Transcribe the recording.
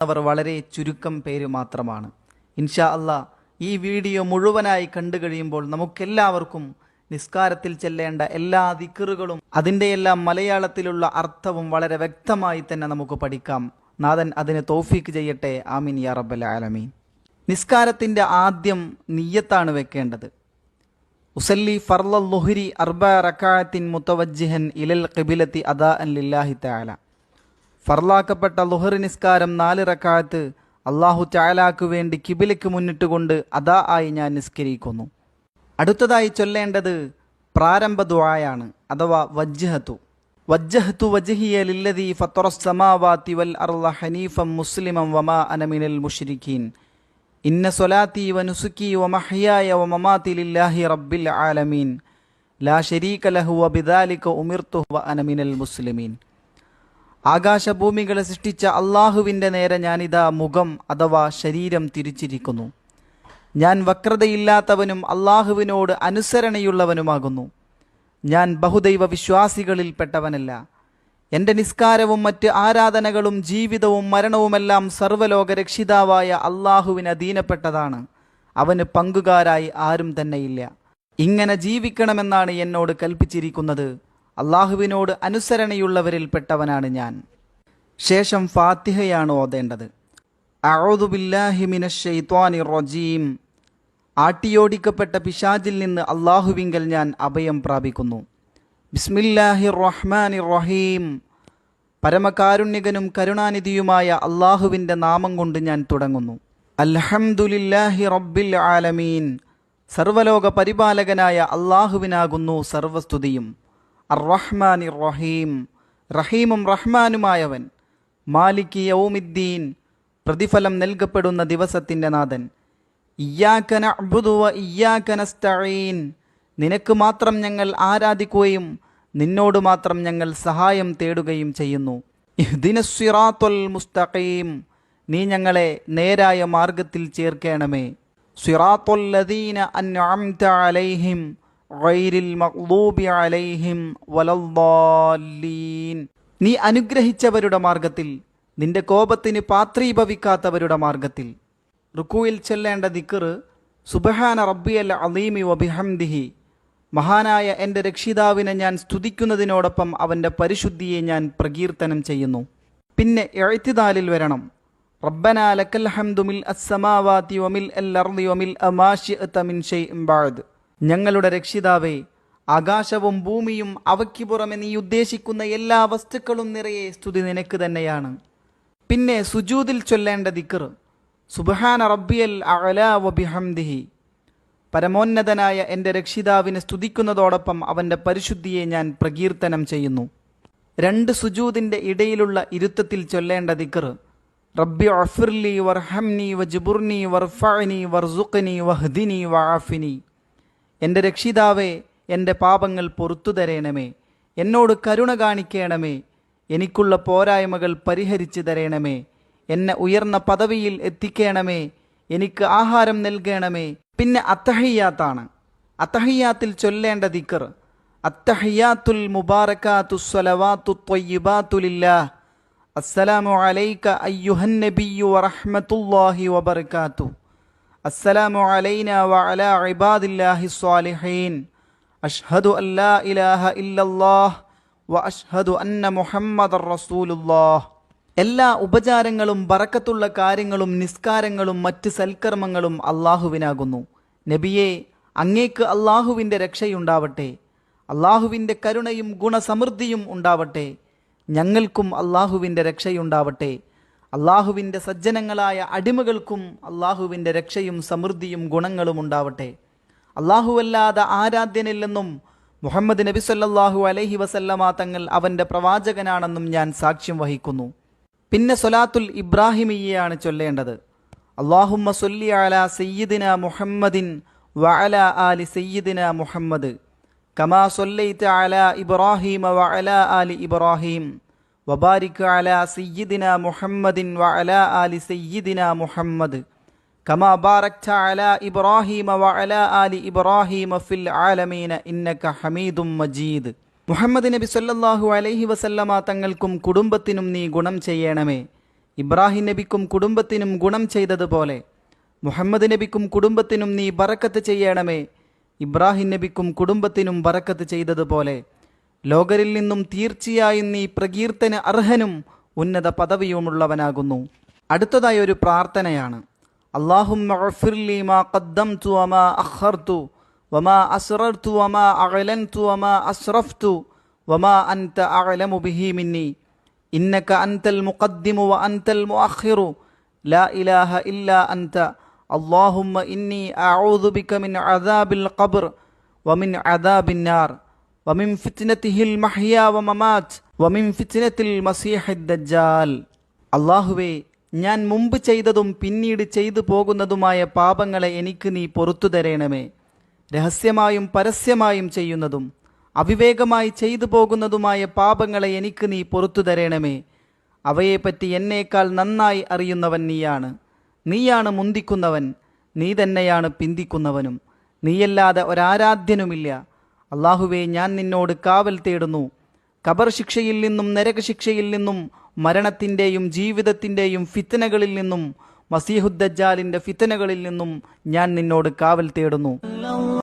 അവർ വളരെ ചുരുക്കം പേര് മാത്രമാണ്. ഇൻഷാ അല്ലാ ഈ വീഡിയോ മുഴുവനായി കണ്ടു കഴിയുമ്പോൾ നമുക്കെല്ലാവർക്കും നിസ്കാരത്തിൽ ചെല്ലേണ്ട എല്ലാ ദിക്റുകളും അതിൻ്റെയെല്ലാം മലയാളത്തിലുള്ള അർത്ഥവും വളരെ വ്യക്തമായി തന്നെ നമുക്ക് പഠിക്കാം. നാഥൻ അതിന് തൗഫീക്ക് ചെയ്യട്ടെ. ആമീൻ യാ റബ്ബൽ ആലമീൻ. നിസ്കാരത്തിൻ്റെ ആദ്യം നിയ്യത്താണ് വെക്കേണ്ടത്. ഉസല്ലി ഫർളൽ ളുഹ്രി 4 റക്അത്തിൻ മുതവജ്ജിഹൻ ഇലൽ ഖിബ്ലത്തി അദാഅൻ ലില്ലാഹി തആല. ഫർളാക്കപ്പെട്ട ളുഹർ നിസ്കാരം 4 റക്അത്ത് അല്ലാഹു തആലാക്ക് വേണ്ടി കിബിലയ്ക്ക് മുന്നിട്ടുകൊണ്ട് അദാ ആയി ഞാൻ നിസ്കരിക്കുന്നു. അടുത്തതായി ചൊല്ലേണ്ടത് പ്രാരംഭ ദുആയാണ്, അഥവാ വജ്ജഹതു വജ്ഹിയ ലില്ലദീ ഫത്തറസ് സമാവാതി വൽ അർള ഹനീഫൻ മുസ്ലിമൻ വമാ അന മിനൽ മുശ്രിക്കീൻ ഇന്ന സ്വലാത്തി വനുസുക്കി വമഹ്യായ വമമാതി ലില്ലാഹി റബ്ബിൽ ആലമീൻ ലാ ശരീക ലഹു വബിദാലിക ഉമിർതു വഅന മിനൽ മുസ്ലിമീൻ. ആകാശഭൂമികളെ സൃഷ്ടിച്ച അള്ളാഹുവിൻ്റെ നേരെ ഞാനിതാ മുഖം അഥവാ ശരീരം തിരിച്ചിരിക്കുന്നു. ഞാൻ വക്രതയില്ലാത്തവനും അള്ളാഹുവിനോട് അനുസരണയുള്ളവനുമാകുന്നു. ഞാൻ ബഹുദൈവ വിശ്വാസികളിൽ പെട്ടവനല്ല. എൻ്റെ നിസ്കാരവും മറ്റ് ആരാധനകളും ജീവിതവും മരണവുമെല്ലാം സർവ്വലോക രക്ഷിതാവായ അള്ളാഹുവിന് അധീനപ്പെട്ടതാണ്. അവന് പങ്കുകാരായി ആരും തന്നെയില്ല. ഇങ്ങനെ ജീവിക്കണമെന്നാണ് എന്നോട് കൽപ്പിച്ചിരിക്കുന്നത്. അള്ളാഹുവിനോട് അനുസരണയുള്ളവരിൽ പെട്ടവനാണ് ഞാൻ. ശേഷം ഫാത്തിഹയാണ് ഓതേണ്ടത്. അഊദു ബില്ലാഹി മിനശ് ശൈത്വാനിർ റജീം. ആട്ടിയോടിക്കപ്പെട്ട പിശാചിൽ നിന്ന് അള്ളാഹുവിങ്കൽ ഞാൻ അഭയം പ്രാപിക്കുന്നു. ബിസ്മില്ലാഹിർ റഹ്മാനിർ റഹീം. പരമകാരുണ്യകനും കരുണാനിധിയുമായ അള്ളാഹുവിൻ്റെ നാമം കൊണ്ട് ഞാൻ തുടങ്ങുന്നു. അൽഹംദുലില്ലാഹി റബ്ബിൽ ആലമീൻ. സർവലോക പരിപാലകനായ അള്ളാഹുവിനാകുന്നു സർവസ്തുതിയും. അർ-റഹ്മാനിർ റഹീം. റഹീമും റഹ്മാനുമായവൻ. മാലികി യൗമിദ്ദീൻ. പ്രതിഫലം നൽകപ്പെടുന്ന ദിവസത്തിൻ്റെ നാഥൻ. ഇയ്യാക നഅ്ബുദു വ ഇയ്യാക നസ്തഈൻ. നിനക്ക് മാത്രം ഞങ്ങൾ ആരാധിക്കുകയും നിന്നോട് മാത്രം ഞങ്ങൾ സഹായം തേടുകയും ചെയ്യുന്നു. ഇഹ്ദിനസ് സിറാത്തുൽ മുസ്തഖീം. നീ ഞങ്ങളെ നേരായ മാർഗത്തിൽ ചേർക്കണമേ. സിറാത്തുൽ ലദീന അൻഅംത അലൈഹിം ഗൈരിൽ മഗ്ദൂബി അലൈഹിം വലദ്ദാല്ലീൻ. നീ അനുഗ്രഹിച്ചവരുടെ മാർഗത്തിൽ, നിന്റെ കോപത്തിന് പാത്രീഭവിക്കാത്തവരുടെ മാർഗത്തിൽ. റുക്കൂയിൽ ചൊല്ലേണ്ട ദിക്ർ സുബ്ഹാന റബ്ബിയൽ അളീമി വബിഹംദിഹി. മഹാനായ എൻ്റെ രക്ഷിതാവിനെ ഞാൻ സ്തുതിക്കുന്നതിനോടൊപ്പം അവൻ്റെ പരിശുദ്ധിയെ ഞാൻ പ്രകീർത്തനം ചെയ്യുന്നു. പിന്നെ ഇഅ്തിദാലിൽ വരണം. റബ്ബനാ ലക്കൽ ഹംദു മിൽ അസ്സമാവാതി വമിൽ അൽ അർളി വമിൽ മാ ശിഅത മിൻ ശൈഇൻ ബഅദ്. ഞങ്ങളുടെ രക്ഷിതാവേ, ആകാശവും ഭൂമിയും അവയ്ക്ക് പുറമെ നീ ഉദ്ദേശിക്കുന്ന എല്ലാ വസ്തുക്കളും നിറയെ സ്തുതി നിനക്ക് തന്നെയാണ്. പിന്നെ സുജൂദിൽ ചൊല്ലേണ്ട ദിക്ർ സുബ്ഹാന റബ്ബിയൽ അഅ്ലാ വബിഹംദിഹി. പരമോന്നതനായ എൻ്റെ രക്ഷിതാവിനെ സ്തുതിക്കുന്നതോടൊപ്പം അവൻ്റെ പരിശുദ്ധിയെ ഞാൻ പ്രകീർത്തനം ചെയ്യുന്നു. 2 സുജൂദിൻ്റെ ഇടയിലുള്ള ഇരുത്തത്തിൽ ചൊല്ലേണ്ട ദിക്ർ റബ്ബി അഫിർലി വർഹംനി വജ്ബുർനി വർഫഅനി വർസുഖ്നി വഹ്ദിനി വആഫിനി. എൻ്റെ രക്ഷിതാവേ, എൻ്റെ പാപങ്ങൾ പൊറുത്തു തരേണമേ, എന്നോട് കരുണ കാണിക്കണമേ, എനിക്കുള്ള പോരായ്മകൾ പരിഹരിച്ചു തരേണമേ, എന്നെ ഉയർന്ന പദവിയിൽ എത്തിക്കണമേ, എനിക്ക് ആഹാരം നൽകണമേ. പിന്നെ അത്തഹിയാത്താണ്. അത്തഹിയാത്തിൽ ചൊല്ലേണ്ട ദിക്ർ അത്തഹിയാത്തുൽ മുബാറകാത്തുസ് സ്വലവാത്തുത് ത്വയ്യിബാതു ലില്ലാഹ്. അസ്സലാമു അലൈക അയ്യുഹൻ നബിയ്യു വറഹ്മത്തുള്ളാഹി വബറകാതുഹു. അസ്സലാമു അലൈനാ വഅലാ ഇബാദില്ലാഹിസ് സ്വാലിഹീൻ. അഷ്ഹദു അൻ ലാ ഇലാഹ ഇല്ലല്ലാഹ് വ അഷ്ഹദു അന്ന മുഹമ്മദർ റസൂലുള്ളാഹ്. എല്ലാ ഉപചാരങ്ങളും ബറക്കത്തുള്ള കാര്യങ്ങളും നിസ്കാരങ്ങളും മറ്റ് സൽക്കർമ്മങ്ങളും അള്ളാഹുവിനാകുന്നു. നബിയെ, അങ്ങേക്ക് അള്ളാഹുവിൻ്റെ രക്ഷയുണ്ടാവട്ടെ. അള്ളാഹുവിൻ്റെ കരുണയും ഗുണസമൃദ്ധിയും ഉണ്ടാവട്ടെ. ഞങ്ങൾക്കും അള്ളാഹുവിൻ്റെ രക്ഷയുണ്ടാവട്ടെ. അള്ളാഹുവിൻ്റെ സജ്ജനങ്ങളായ അടിമകൾക്കും അള്ളാഹുവിൻ്റെ രക്ഷയും സമൃദ്ധിയും ഗുണങ്ങളും ഉണ്ടാവട്ടെ. അള്ളാഹുവല്ലാതെ ആരാധ്യനില്ലെന്നും മുഹമ്മദ് നബി സല്ലല്ലാഹു അലൈഹി വസല്ലമ തങ്ങൾ അവൻ്റെ പ്രവാചകനാണെന്നും ഞാൻ സാക്ഷ്യം വഹിക്കുന്നു. പിന്നെ സ്വലാത്തുൽ ഇബ്രാഹിമിയ്യയാണ് ചൊല്ലേണ്ടത്. അല്ലാഹുമ്മ സ്വല്ലി അലാ സയ്യിദിന മുഹമ്മദിൻ വഅലാ ആലി സയ്യിദിന മുഹമ്മദ് കമാ സ്വല്ലൈത അലാ ഇബ്രാഹീമ വഅലാ ആലി ഇബ്രാഹീം വബാരിക് അലാ സയ്യിദിന മുഹമ്മദിൻ വഅലാ ആലി സയ്യിദിന മുഹമ്മദ് കമാ ബാറക്ത അലാ ഇബ്രാഹീമ വഅലാ ആലി ഇബ്രാഹീമ ഫിൽ ആലമീന ഇന്നക ഹമീദും മജീദ്. മുഹമ്മദ് നബി സല്ലല്ലാഹു അലൈഹി വസല്ലമ തങ്ങൾക്കും കുടുംബത്തിനും നീ ഗുണം ചെയ്യണമേ. ഇബ്രാഹിം നബിക്കും കുടുംബത്തിനും ഗുണം ചെയ്തതുപോലെ മുഹമ്മദ് നബിക്കും കുടുംബത്തിനും നീ ബറക്കത്ത് ചെയ്യണമേ. ഇബ്രാഹിം നബിക്കും കുടുംബത്തിനും ബറക്കത്ത് ചെയ്തതുപോലെ ലോകരിൽ നിന്നും തീർച്ചയായും നീ പ്രകീർത്തന അർഹനും ഉന്നത പദവിയുമുള്ളവനാകുന്നു. അടുത്തതായി ഒരു പ്രാർത്ഥനയാണ്. അല്ലാഹുമ്മ ഗഫിർലി മാ ഖദ്ദംതു വമാ അഖർതു വമാ അസ്റർതു വമാ അഅലൻതു വമാ അസ്റഫ്തു വമാ അൻത അഅലമു ബിഹി മിന്നി ഇന്നക അൻതൽ മുഖദ്ദിമു വ അൻതൽ മുഅഖിറു ലാ ഇലാഹ ഇല്ലാ അൻത അല്ലാഹുമ്മ ഇന്നി അഊദു ബിക മിൻ അദാബിൽ ഖബ്ർ വമിൻ അദാബിൻ നാർ വമിൻ ഫിത്നതിഹിൽ മഹ്യാ വമമാത് വമിൻ ഫിത്നതിൽ മസീഹിദ് ദജ്ജാൽ. അല്ലാഹുവേ, ഞാൻ മുമ്പ് ചെയ്തതും പിന്നീട് ചെയ്തു പോകുന്നതുമായ പാപങ്ങളെ എനിക്ക് നീ പൊറുത്തു തരേണമേ. രഹസ്യമായും പരസ്യമായും ചെയ്യുന്നതും അവിവേകമായി ചെയ്തു പോകുന്നതുമായ പാപങ്ങളെ എനിക്ക് നീ പൊറുത്തു തരേണമേ. അവയെപ്പറ്റി എന്നേക്കാൾ നന്നായി അറിയുന്നവൻ നീയാണ്. നീയാണ് മുന്തിക്കുന്നവൻ, നീ തന്നെയാണ് പിന്തിക്കുന്നവനും. നീയല്ലാതെ ഒരാരാധ്യനുമില്ല. അല്ലാഹുവേ, ഞാൻ നിന്നോട് കാവൽ തേടുന്നു. ഖബർ ശിക്ഷയിൽ നിന്നും നരകശിക്ഷയിൽ നിന്നും മരണത്തിൻ്റെയും ജീവിതത്തിൻ്റെയും ഫിത്നകളിൽ നിന്നും മസീഹുദ്ദജ്ജാലിൻ്റെ ഫിത്നകളിൽ നിന്നും ഞാൻ നിന്നോട് കാവൽ തേടുന്നു.